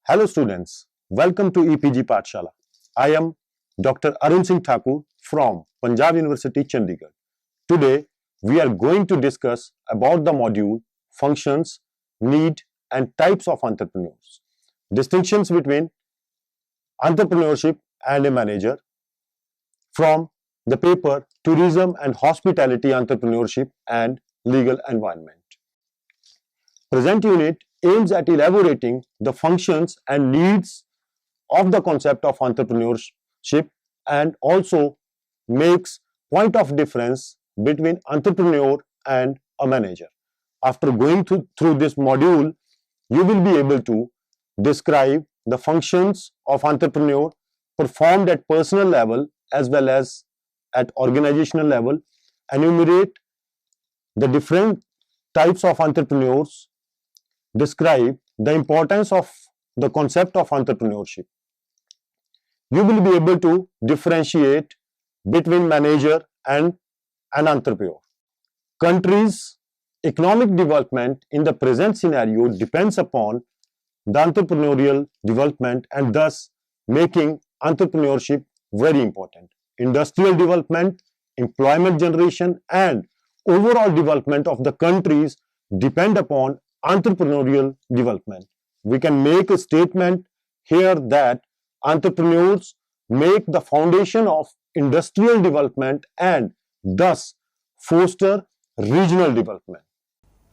Hello students, welcome to EPG Pathshala. I am Dr. Arun Singh Thakur from Punjab University, Chandigarh. Today, we are going to discuss about the module Functions, Need and Types of Entrepreneurs. Distinctions between entrepreneurship and a manager from the paper Tourism and Hospitality Entrepreneurship and Legal Environment. Present unit aims at elaborating the functions and needs of the concept of entrepreneurship and also makes point of difference between entrepreneur and a manager. After going through this module, you will be able to describe the functions of entrepreneur performed at personal level as well as at organizational level, enumerate the different types of entrepreneurs, describe the importance of the concept of entrepreneurship. You will be able to differentiate between manager and an entrepreneur. Countries' economic development in the present scenario depends upon the entrepreneurial development and thus making entrepreneurship very important. Industrial development, employment generation and overall development of the countries depend upon entrepreneurial development. We can make a statement here that entrepreneurs make the foundation of industrial development and thus foster regional development.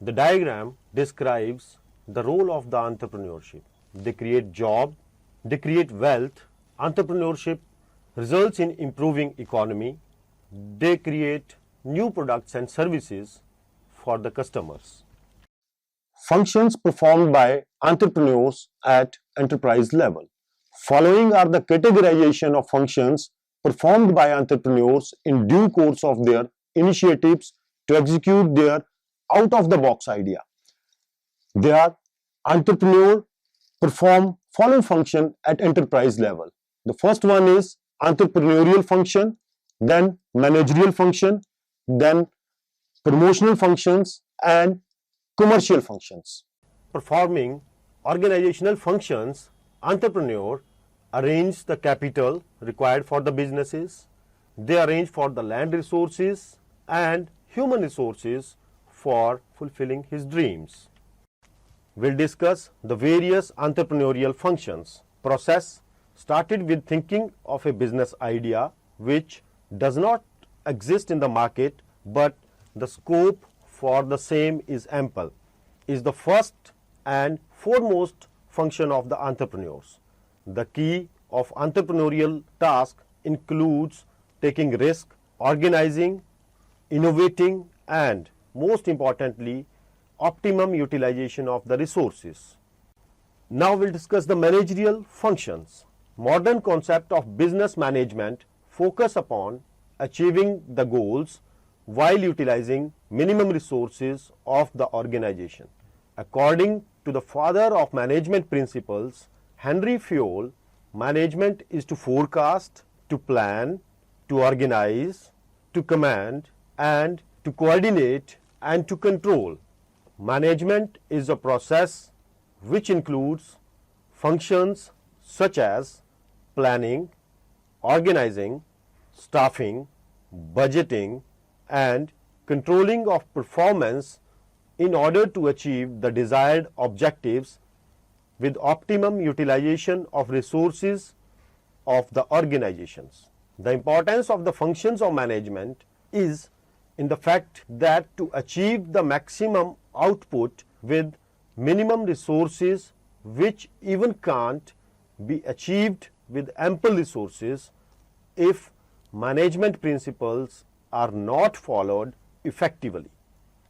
The diagram describes the role of the entrepreneurship. They create job, they create wealth. Entrepreneurship results in improving economy. They create new products and services for the customers. Functions performed by entrepreneurs at enterprise level. Following are the categorization of functions performed by entrepreneurs in due course of their initiatives to execute their out-of-the-box idea. They are entrepreneur perform following function at enterprise level. The first one is entrepreneurial function, then managerial function, then promotional functions and commercial functions. Performing organizational functions, entrepreneur arrange the capital required for the businesses. They arrange for the land resources and human resources for fulfilling his dreams. We'll discuss the various entrepreneurial functions. Process started with thinking of a business idea which does not exist in the market but the scope for the same is ample, is the first and foremost function of the entrepreneurs. The key of entrepreneurial task includes taking risk, organizing, innovating and most importantly optimum utilization of the resources. Now we'll discuss the managerial functions. Modern concept of business management focus upon achieving the goals while utilizing minimum resources of the organization. According to the father of management principles, Henry Fayol, management is to forecast, to plan, to organize, to command and to coordinate and to control. Management is a process which includes functions such as planning, organizing, staffing, budgeting and controlling of performance in order to achieve the desired objectives with optimum utilization of resources of the organizations. The importance of the functions of management is in the fact that to achieve the maximum output with minimum resources which even can't be achieved with ample resources if management principles are not followed effectively.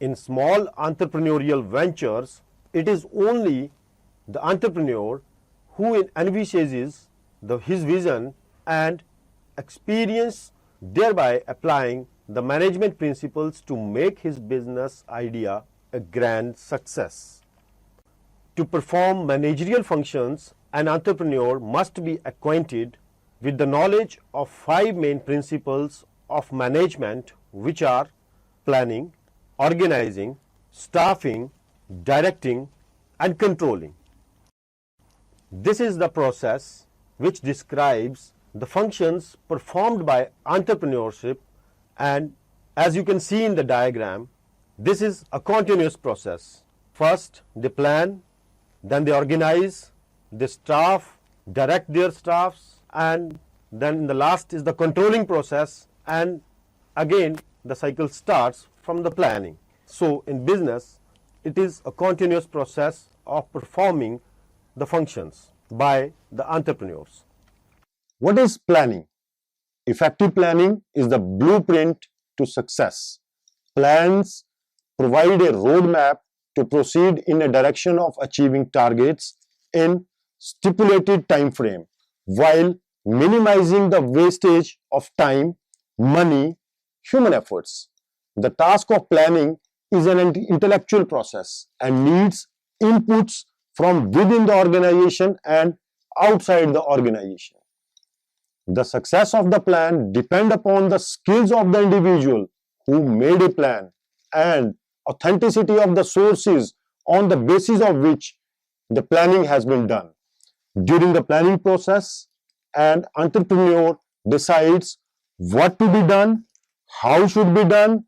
In small entrepreneurial ventures, it is only the entrepreneur who envisages his vision and experience, thereby applying the management principles to make his business idea a grand success. To perform managerial functions, an entrepreneur must be acquainted with the knowledge of 5 main principles of management, which are planning, organizing, staffing, directing and controlling. This is the process which describes the functions performed by entrepreneurship, and as you can see in the diagram, this is a continuous process. First, they plan, then they organize, they staff, direct their staffs, and then the last is the controlling process, and again the cycle starts from the planning. So in business, it is a continuous process of performing the functions by the entrepreneurs. What is planning? Effective planning is the blueprint to success. Plans provide a roadmap to proceed in a direction of achieving targets in stipulated time frame while minimizing the wastage of time, money, human efforts. The task of planning is an intellectual process and needs inputs from within the organization and outside the organization. The success of the plan depends upon the skills of the individual who made a plan and authenticity of the sources on the basis of which the planning has been done. During the planning process, an entrepreneur decides what to be done, how should be done,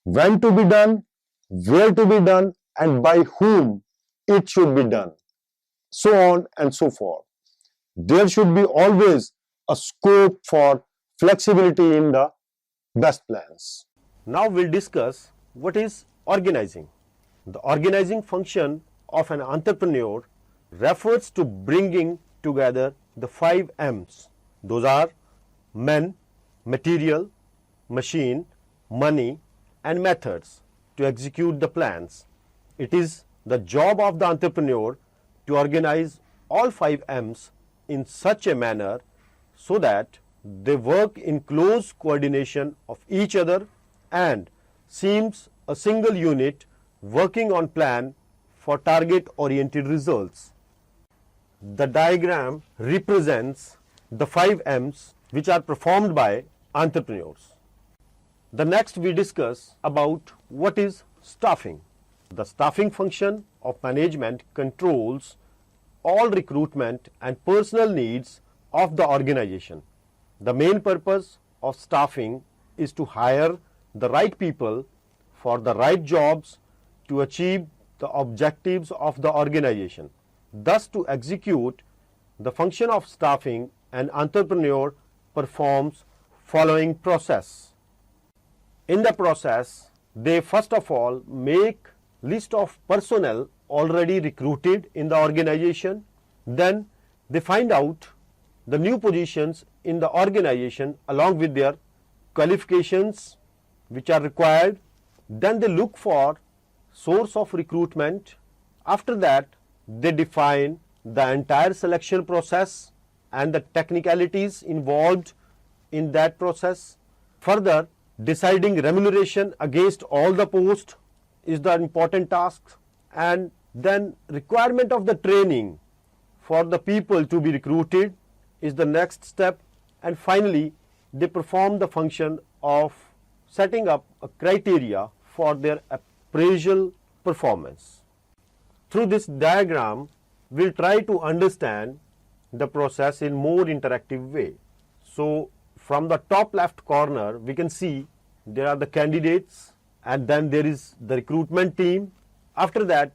when to be done, where to be done, and by whom it should be done, so on and so forth. There should be always a scope for flexibility in the best plans. Now we'll discuss what is organizing. The organizing function of an entrepreneur refers to bringing together the 5 M's. Those are men, material, machine, money, and methods to execute the plans. It is the job of the entrepreneur to organize all 5 M's in such a manner so that they work in close coordination of each other and seems a single unit working on plan for target-oriented results. The diagram represents the 5 M's which are performed by entrepreneurs. The next we discuss about what is staffing. The staffing function of management controls all recruitment and personal needs of the organization. The main purpose of staffing is to hire the right people for the right jobs to achieve the objectives of the organization. Thus, to execute the function of staffing, an entrepreneur performs following process. In the process, they first of all make list of personnel already recruited in the organization. Then they find out the new positions in the organization along with their qualifications which are required. Then they look for source of recruitment. After that, they define the entire selection process and the technicalities involved in that process. Further, deciding remuneration against all the posts is the important task, and then requirement of the training for the people to be recruited is the next step, and finally they perform the function of setting up a criteria for their appraisal performance. Through this diagram, we'll try to understand the process in more interactive way. So from the top left corner, we can see there are the candidates, and then there is the recruitment team. After that,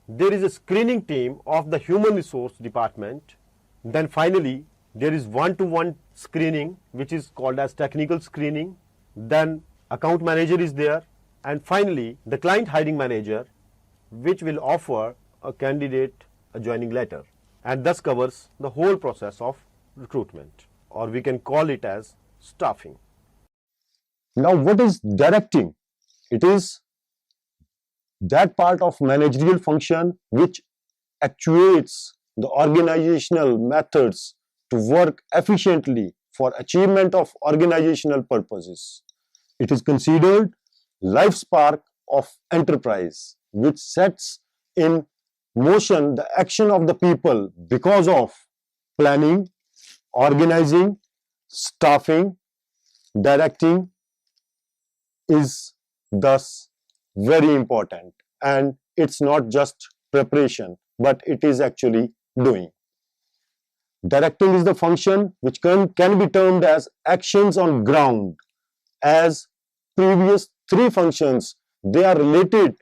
there is a screening team of the human resource department. Then finally, there is one-to-one screening, which is called as technical screening. Then account manager is there, and finally the client hiring manager, which will offer a candidate a joining letter, and thus covers the whole process of recruitment, or we can call it as staffing. Now, what is directing? It is that part of managerial function which actuates the organizational methods to work efficiently for achievement of organizational purposes. It is considered life spark of enterprise, which sets in motion the action of the people because of planning, organizing, staffing, directing is thus very important, and it's not just preparation, but it is actually doing. Directing is the function which can be termed as actions on ground. As previous three functions, they are related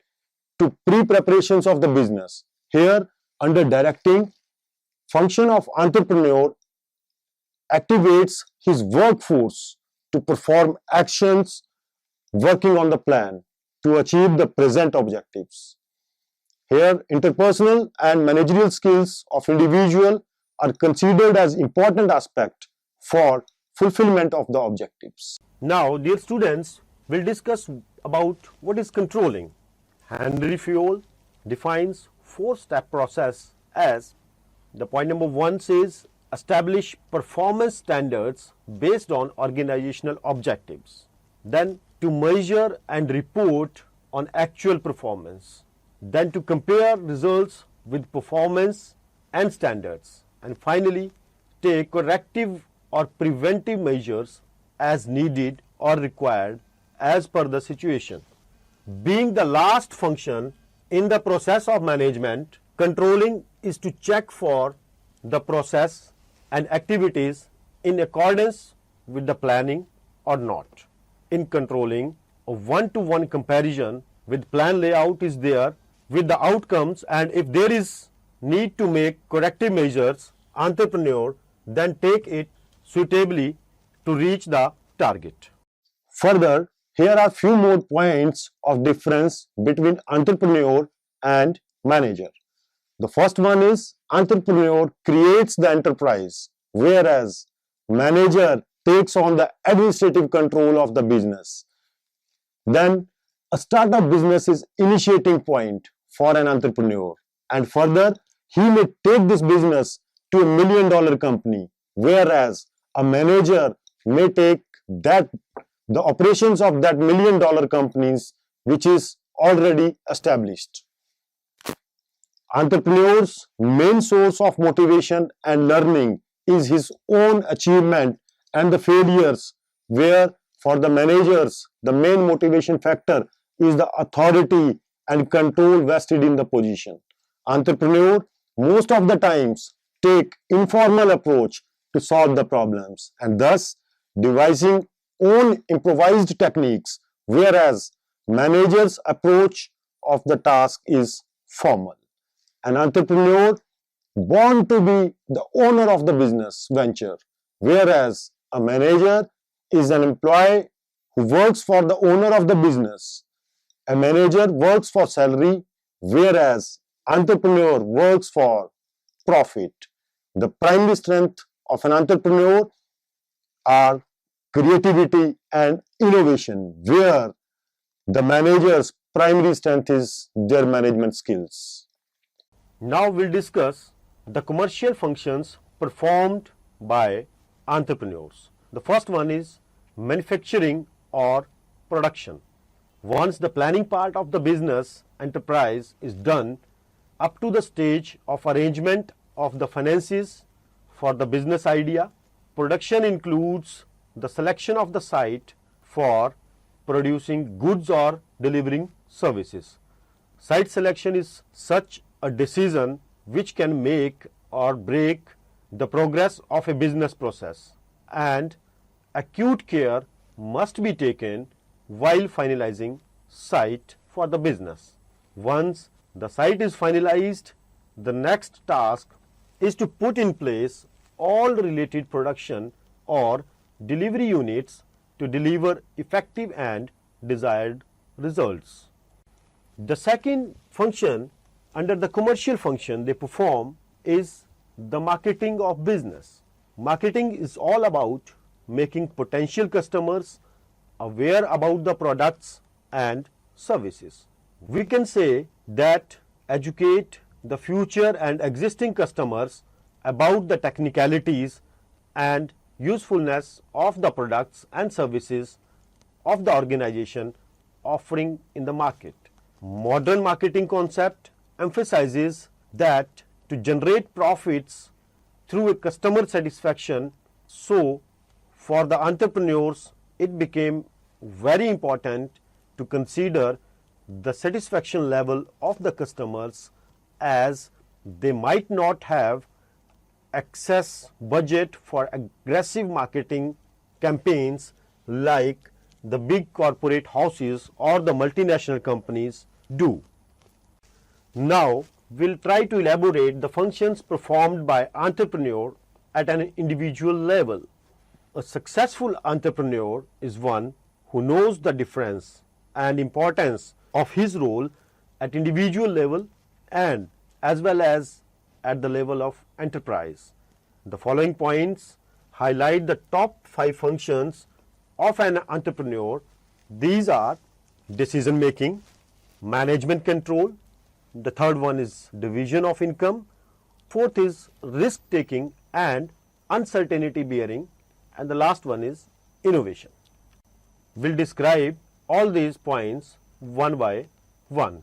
to pre-preparations of the business. Here, under directing, function of entrepreneur activates his workforce to perform actions working on the plan to achieve the present objectives. Here, interpersonal and managerial skills of individual are considered as important aspect for fulfillment of the objectives. Now, dear students, we'll discuss about what is controlling. Henry Fayol defines four-step process as the point number 1 says establish performance standards based on organizational objectives. Then to measure and report on actual performance. Then to compare results with performance and standards. And finally, take corrective or preventive measures as needed or required as per the situation. Being the last function in the process of management, controlling is to check for the process and activities in accordance with the planning or not. In controlling, a one-to-one comparison with plan layout is there with the outcomes, and if there is need to make corrective measures, entrepreneur then take it suitably to reach the target. Further, here are few more points of difference between entrepreneur and manager. The first one is entrepreneur creates the enterprise, whereas manager takes on the administrative control of the business. Then a startup business is initiating point for an entrepreneur, and further he may take this business to $1 million company, whereas a manager may take that the operations of that $1 million companies which is already established. Entrepreneur's main source of motivation and learning is his own achievement and the failures, where for the managers the main motivation factor is the authority and control vested in the position. Entrepreneur most of the times take informal approach to solve the problems and thus devising own improvised techniques, whereas manager's approach of the task is formal. An entrepreneur born to be the owner of the business venture, whereas a manager is an employee who works for the owner of the business. A manager works for salary, whereas entrepreneur works for profit. The primary strength of an entrepreneur are creativity and innovation, where the manager's primary strength is their management skills. Now we'll discuss the commercial functions performed by entrepreneurs. The first one is manufacturing or production. Once the planning part of the business enterprise is done, up to the stage of arrangement of the finances for the business idea, production includes the selection of the site for producing goods or delivering services. Site selection is such a decision which can make or break the progress of a business process, and acute care must be taken while finalizing site for the business. Once the site is finalized, the next task is to put in place all related production or delivery units to deliver effective and desired results. The second function under the commercial function they perform is the marketing of business. Marketing is all about making potential customers aware about the products and services. We can say that educate the future and existing customers about the technicalities and usefulness of the products and services of the organization offering in the market. Modern marketing concept emphasizes that to generate profits through a customer satisfaction, so for the entrepreneurs it became very important to consider the satisfaction level of the customers, as they might not have excess budget for aggressive marketing campaigns like the big corporate houses or the multinational companies do. Now, we'll try to elaborate the functions performed by entrepreneur at an individual level. A successful entrepreneur is one who knows the difference and importance of his role at individual level and as well as at the level of enterprise. The following points highlight the top 5 functions of an entrepreneur. These are decision making, management control, the third one is division of income, fourth is risk taking and uncertainty bearing, and the last one is innovation. We'll describe all these points one by one.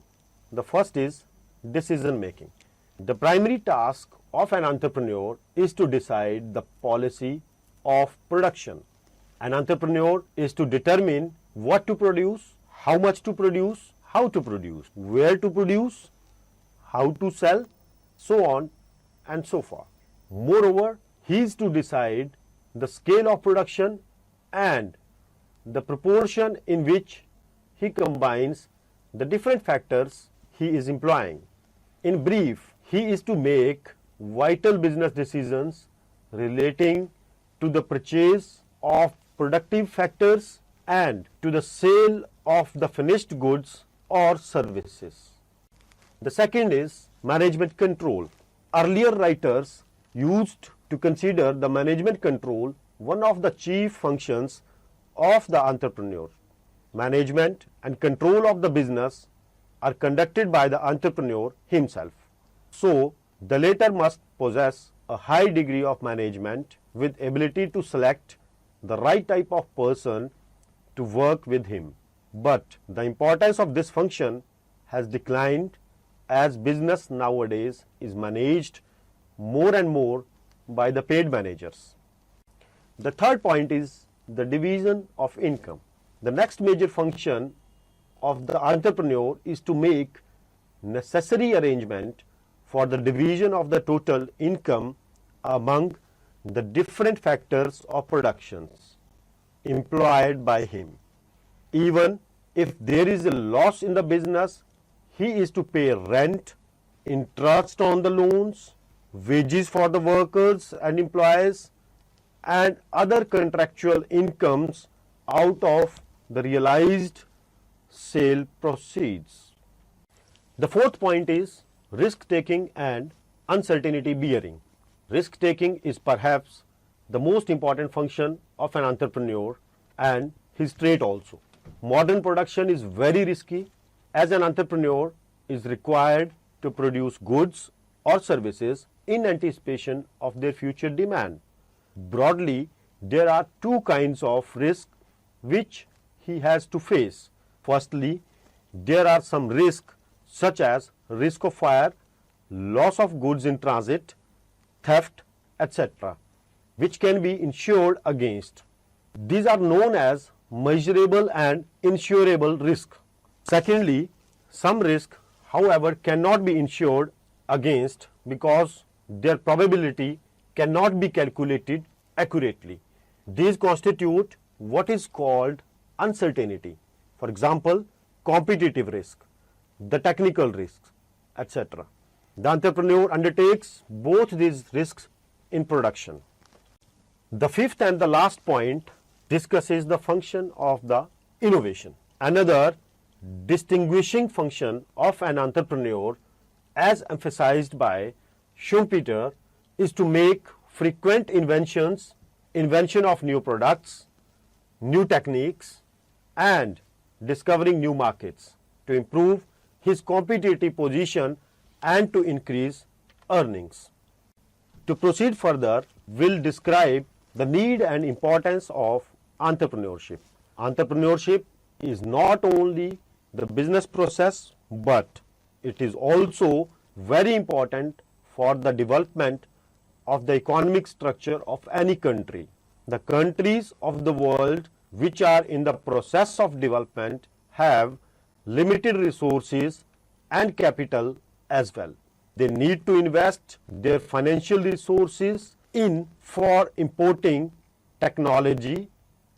The first is decision making. The primary task of an entrepreneur is to decide the policy of production. An entrepreneur is to determine what to produce, how much to produce, how to produce, where to produce, how to sell, so on and so forth. Moreover, he is to decide the scale of production and the proportion in which he combines the different factors he is employing. In brief, he is to make vital business decisions relating to the purchase of productive factors and to the sale of the finished goods or services. The second is management control. Earlier writers used to consider the management control one of the chief functions of the entrepreneur. Management and control of the business are conducted by the entrepreneur himself. So, the latter must possess a high degree of management with ability to select the right type of person to work with him. But the importance of this function has declined as business nowadays is managed more and more by the paid managers. The third point is the division of income. The next major function of the entrepreneur is to make necessary arrangement for the division of the total income among the different factors of productions employed by him. Even if there is a loss in the business, he is to pay rent, interest on the loans, wages for the workers and employees, and other contractual incomes out of the realized sale proceeds. The fourth point is risk taking and uncertainty bearing. Risk taking is perhaps the most important function of an entrepreneur and his trait also. Modern production is very risky, as an entrepreneur is required to produce goods or services in anticipation of their future demand. Broadly, there are two kinds of risk which he has to face. Firstly, there are some risks such as risk of fire, loss of goods in transit, theft, etc., which can be insured against. These are known as measurable and insurable risk. Secondly, some risk, however, cannot be insured against because their probability cannot be calculated accurately. These constitute what is called uncertainty. For example, competitive risk, the technical risks, etc. The entrepreneur undertakes both these risks in production. The fifth and the last point discusses the function of the innovation. Another distinguishing function of an entrepreneur, as emphasized by Schumpeter, is to make frequent invention of new products, new techniques, and discovering new markets to improve his competitive position and to increase earnings. To proceed further, we'll describe the need and importance of entrepreneurship. Entrepreneurship is not only the business process, but it is also very important for the development of the economic structure of any country. The countries of the world which are in the process of development have limited resources and capital as well. they need to invest their financial resources in for importing technology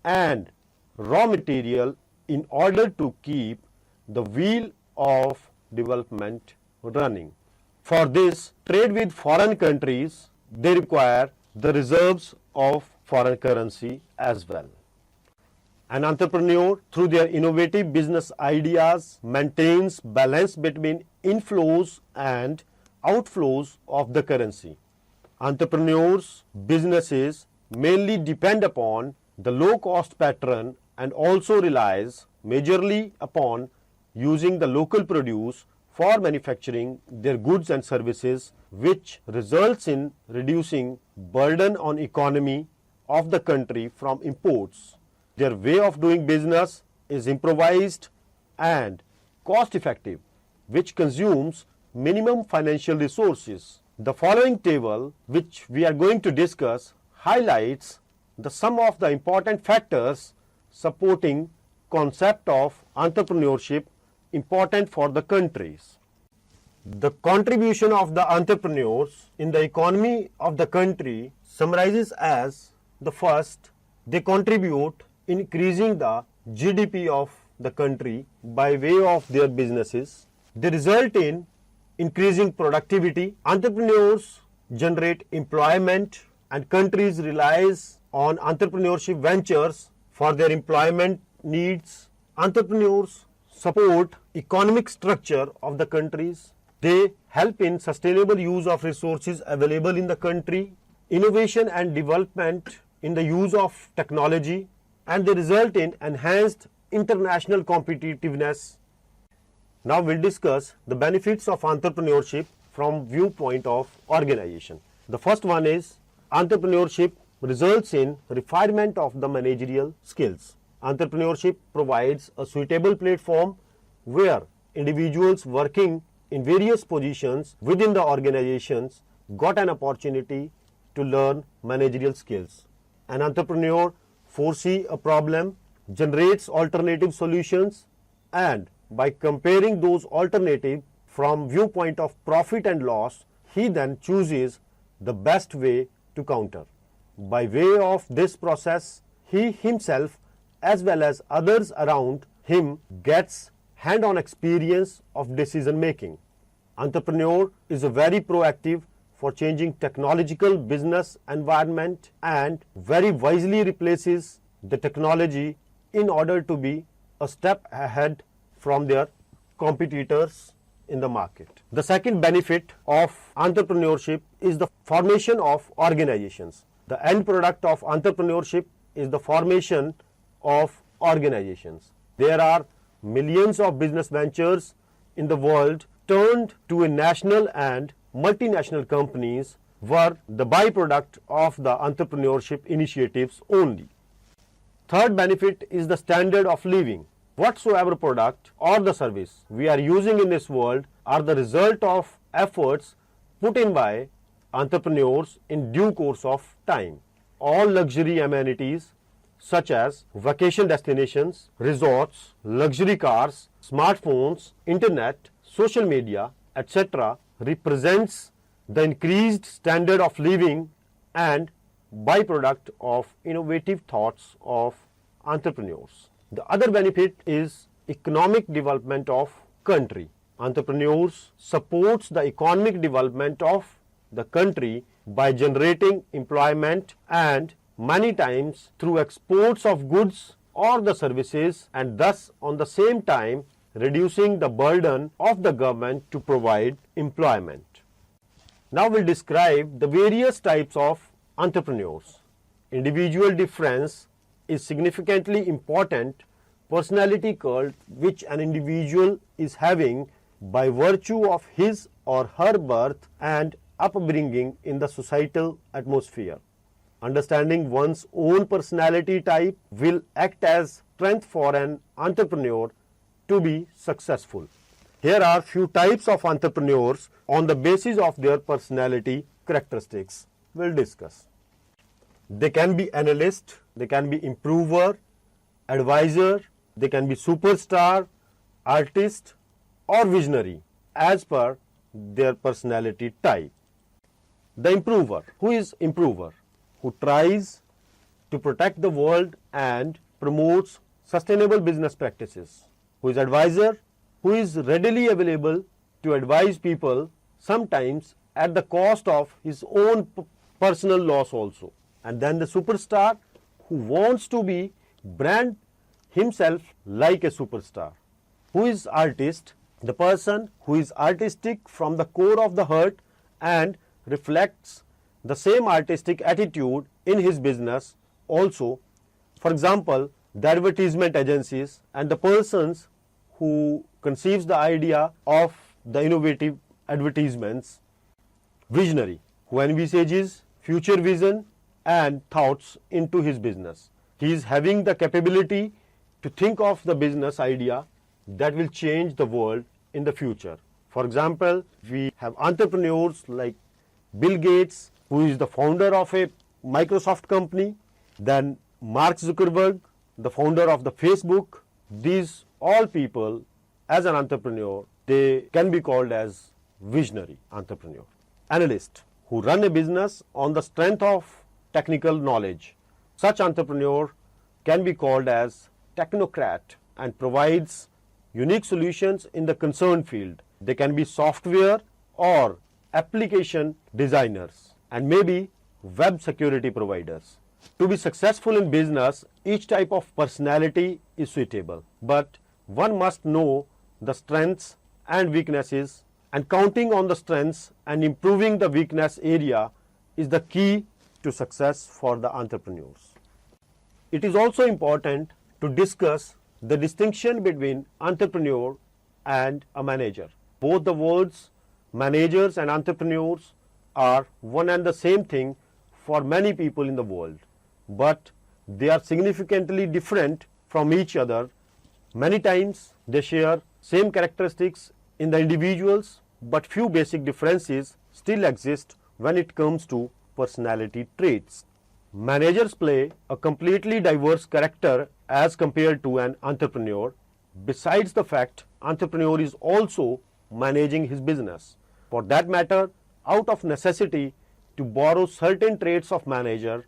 and raw material in order to keep the wheel of development running. For this, trade with foreign countries, they require the reserves of foreign currency as well. An entrepreneur, through their innovative business ideas, maintains balance between inflows and outflows of the currency. Entrepreneurs' businesses mainly depend upon the low-cost pattern and also relies majorly upon using the local produce for manufacturing their goods and services, which results in reducing burden on economy of the country from imports. Their way of doing business is improvised and cost effective, which consumes minimum financial resources. The following table, which we are going to discuss, highlights some of the important factors supporting concept of entrepreneurship important for the countries. The contribution of the entrepreneurs in the economy of the country summarizes as the first, they contribute in increasing the GDP of the country by way of their businesses. They result in increasing productivity. Entrepreneurs generate employment and countries relies on entrepreneurship ventures for their employment needs. Entrepreneurs support economic structure of the countries. They help in sustainable use of resources available in the country, innovation and development in the use of technology, and they result in enhanced international competitiveness. Now we'll discuss the benefits of entrepreneurship from viewpoint of organization. The first one is entrepreneurship results in refinement of the managerial skills. Entrepreneurship provides a suitable platform where individuals working in various positions within the organizations got an opportunity to learn managerial skills. An entrepreneur foresees a problem, generates alternative solutions, and by comparing those alternatives from viewpoint of profit and loss, he then chooses the best way to counter. By way of this process, he himself as well as others around him gets hand-on experience of decision making. Entrepreneur is a very proactive for changing technological business environment and very wisely replaces the technology in order to be a step ahead from their competitors in the market. The second benefit of entrepreneurship is the formation of organizations. The end product of entrepreneurship is the formation of organizations. There are millions of business ventures in the world turned to a national and multinational companies were the byproduct of the entrepreneurship initiatives only. Third benefit is the standard of living. Whatsoever product or the service we are using in this world are the result of efforts put in by entrepreneurs in due course of time. All luxury amenities such as vacation destinations, resorts, luxury cars, smartphones, internet, social media, etc. represents the increased standard of living and byproduct of innovative thoughts of entrepreneurs. The other benefit is economic development of country. Entrepreneurs supports the economic development of the country by generating employment and many times through exports of goods or the services, and thus on the same time reducing the burden of the government to provide employment. Now we'll describe the various types of entrepreneurs. Individual difference is significantly important personality cult which an individual is having by virtue of his or her birth and upbringing in the societal atmosphere. Understanding one's own personality type will act as strength for an entrepreneur to be successful. Here are few types of entrepreneurs on the basis of their personality characteristics. We'll discuss. They can be analyst, they can be improver, advisor, they can be superstar, artist or visionary as per their personality type. The improver. Who is improver? Who tries to protect the world and promotes sustainable business practices. Who is advisor? Who is readily available to advise people, sometimes at the cost of his own personal loss also. And then the superstar, who wants to be brand himself like a superstar. Who is artist? The person who is artistic from the core of the heart and reflects the same artistic attitude in his business also. For example, the advertisement agencies and the persons who conceives the idea of the innovative advertisements. Visionary, who envisages future vision and thoughts into his business. He is having the capability to think of the business idea that will change the world in the future. For example, we have entrepreneurs like Bill Gates, who is the founder of a Microsoft company, then Mark Zuckerberg, the founder of the Facebook. These all people, as an entrepreneur, they can be called as visionary entrepreneur. Analyst, who run a business on the strength of technical knowledge. Such entrepreneur can be called as technocrat and provides unique solutions in the concerned field. They can be software or application designers and maybe web security providers. To be successful in business, each type of personality is suitable, but one must know the strengths and weaknesses, and counting on the strengths and improving the weakness area is the key to success for the entrepreneurs. It is also important to discuss the distinction between entrepreneur and a manager. Both the words managers and entrepreneurs are one and the same thing for many people in the world, but they are significantly different from each other. Many times they share same characteristics in the individuals, but few basic differences still exist when it comes to personality traits. Managers play a completely diverse character as compared to an entrepreneur. Besides the fact, entrepreneur is also managing his business. For that matter, out of necessity to borrow certain traits of manager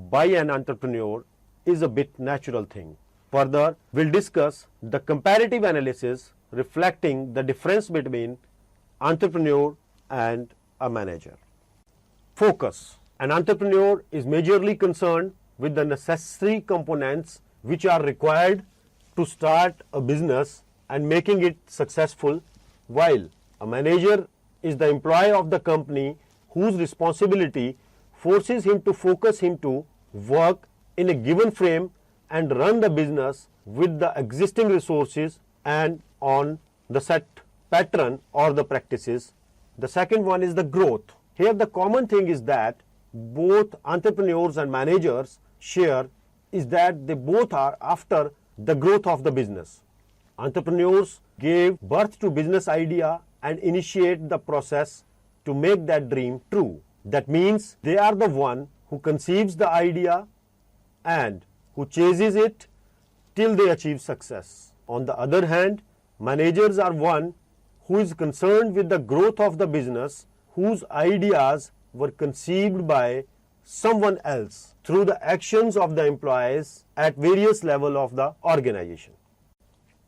by an entrepreneur is a bit natural thing. Further, we'll discuss the comparative analysis reflecting the difference between entrepreneur and a manager. Focus. An entrepreneur is majorly concerned with the necessary components which are required to start a business and making it successful, while a manager is the employee of the company whose responsibility forces him to focus him to work in a given frame and run the business with the existing resources and on the set pattern or the practices. The second one is the growth. Here the common thing is that both entrepreneurs and managers share is that they both are after the growth of the business. Entrepreneurs gave birth to business idea and initiate the process to make that dream true. That means they are the one who conceives the idea and who chases it till they achieve success. On the other hand, managers are one who is concerned with the growth of the business, whose ideas were conceived by someone else through the actions of the employees at various levels of the organization.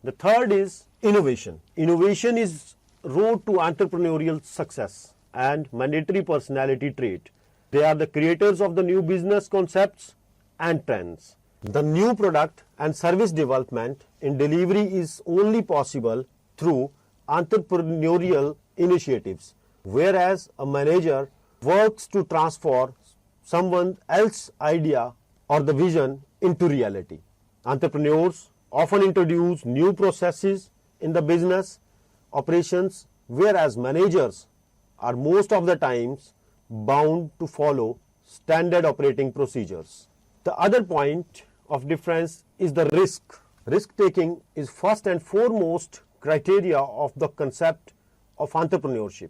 The third is innovation. Innovation is road to entrepreneurial success and mandatory personality trait. They are the creators of the new business concepts and trends. The new product and service development in delivery is only possible through entrepreneurial initiatives, whereas a manager works to transform someone else's idea or the vision into reality. Entrepreneurs often introduce new processes in the business operations, whereas managers are most of the times bound to follow standard operating procedures. The other point of difference is the risk. Risk-taking is first and foremost criteria of the concept of entrepreneurship,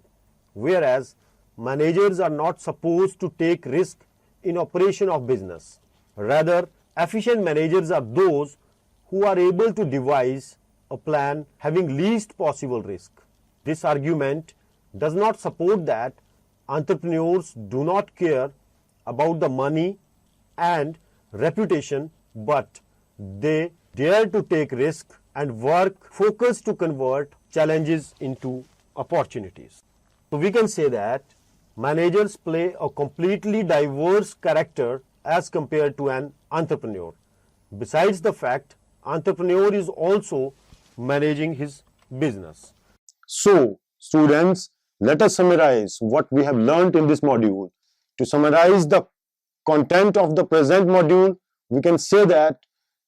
whereas managers are not supposed to take risk in operation of business. Rather, efficient managers are those who are able to devise a plan having least possible risk. This argument does not support that entrepreneurs do not care about the money and reputation, but they dare to take risk and work focused to convert challenges into opportunities. So we can say that managers play a completely diverse character as compared to an entrepreneur. Besides the fact, entrepreneur is also managing his business. So, students, let us summarize what we have learned in this module. To summarize the content of the present module, we can say that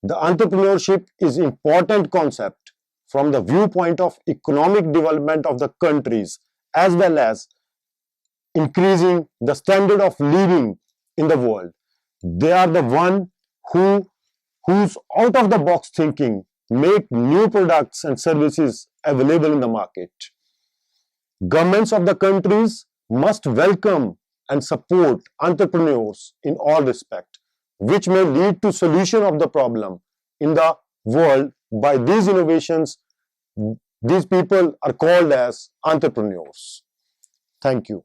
the entrepreneurship is an important concept from the viewpoint of economic development of the countries as well as increasing the standard of living in the world. They are the one whose out of the box thinking make new products and services available in the market. Governments of the countries must welcome and support entrepreneurs in all respect, which may lead to solution of the problem in the world. By these innovations, these people are called as entrepreneurs. Thank you.